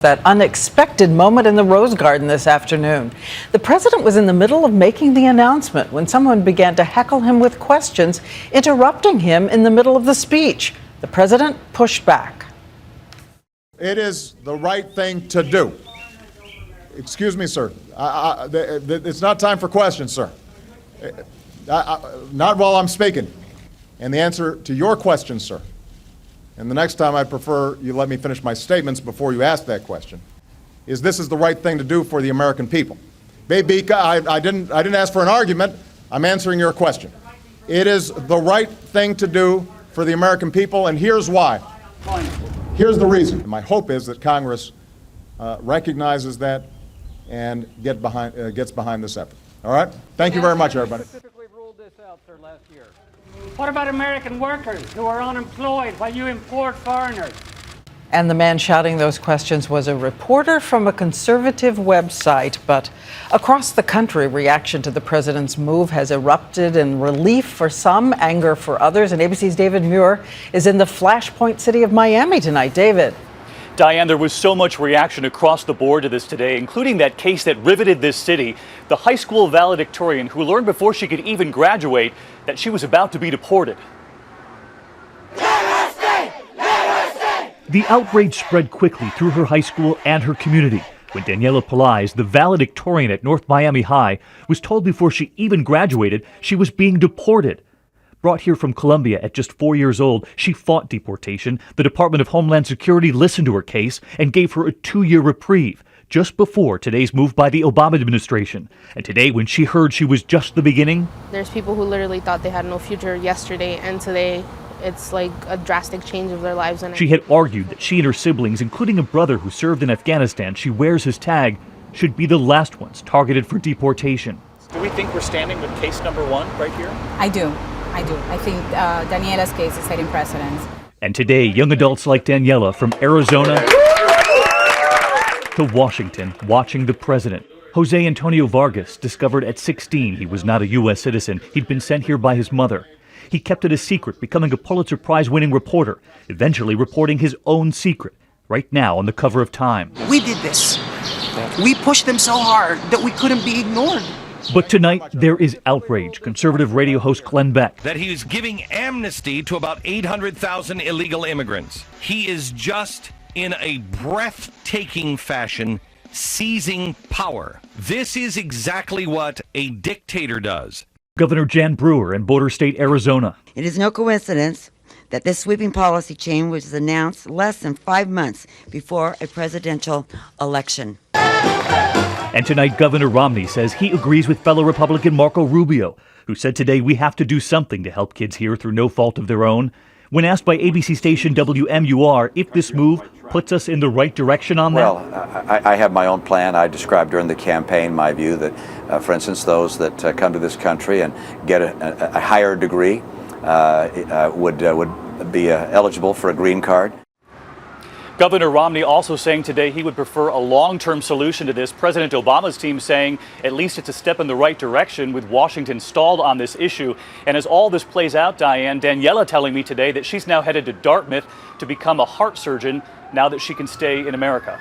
That unexpected moment in the Rose Garden this afternoon. The president was in the middle of making the announcement when someone began to heckle him with questions, interrupting him in the middle of the speech. The president pushed back. It is the right thing to do. Excuse me, sir. It's not time for questions, sir. Not while I'm speaking. And the answer to your question, sir, and the next time I'd prefer you let me finish my statements before you ask that question, is this is the right thing to do for the American people. Baby, I didn't ask for an argument. I'm answering your question. It is the right thing to do for the American people, and here's why. Here's the reason. My hope is that Congress recognizes that and gets behind this effort. All right? Thank you very much, everybody. Specifically ruled this out, sir, last year. What about American workers who are unemployed while you import foreigners? And the man shouting those questions was a reporter from a conservative website. But across the country, reaction to the president's move has erupted in relief for some, anger for others. And ABC's David Muir is in the flashpoint city of Miami tonight. David. Diane, there was so much reaction across the board to this today, including that case that riveted this city. The high school valedictorian who learned before she could even graduate that she was about to be deported. The outrage spread quickly through her high school and her community when Daniela Pelaez, the valedictorian at North Miami High, was told before she even graduated she was being deported. Brought here from Colombia at just 4 years old, she fought deportation. The Department of Homeland Security listened to her case and gave her a 2-year reprieve just before today's move by the Obama administration. And today, when she heard she was just the beginning, there's people who literally thought they had no future yesterday, and today it's like a drastic change of their lives. And she had argued that she and her siblings, including a brother who served in Afghanistan, she wears his tag, should be the last ones targeted for deportation. Do we think we're standing with case number one right here? I do. I think Daniela's case is setting precedents. And today, young adults like Daniela from Arizona to Washington watching the president. Jose Antonio Vargas discovered at 16 he was not a U.S. citizen. He'd been sent here by his mother. He kept it a secret, becoming a Pulitzer Prize-winning reporter, eventually reporting his own secret, right now on the cover of Time. We did this. We pushed them so hard that we couldn't be ignored. But tonight, there is outrage. Conservative radio host Glenn Beck. That he is giving amnesty to about 800,000 illegal immigrants. He is just, in a breathtaking fashion, seizing power. This is exactly what a dictator does. Governor Jan Brewer in border state Arizona. It is no coincidence that this sweeping policy change was announced less than 5 months before a presidential election. And tonight, Governor Romney says he agrees with fellow Republican Marco Rubio, who said today we have to do something to help kids here through no fault of their own. When asked by ABC station WMUR if this move puts us in the right direction on that. Well, I have my own plan. I described during the campaign my view that, for instance, those that come to this country and get a higher degree would be eligible for a green card. Governor Romney also saying today he would prefer a long-term solution to this. President Obama's team saying at least it's a step in the right direction, with Washington stalled on this issue. And as all this plays out, Diane, Daniela telling me today that she's now headed to Dartmouth to become a heart surgeon now that she can stay in America.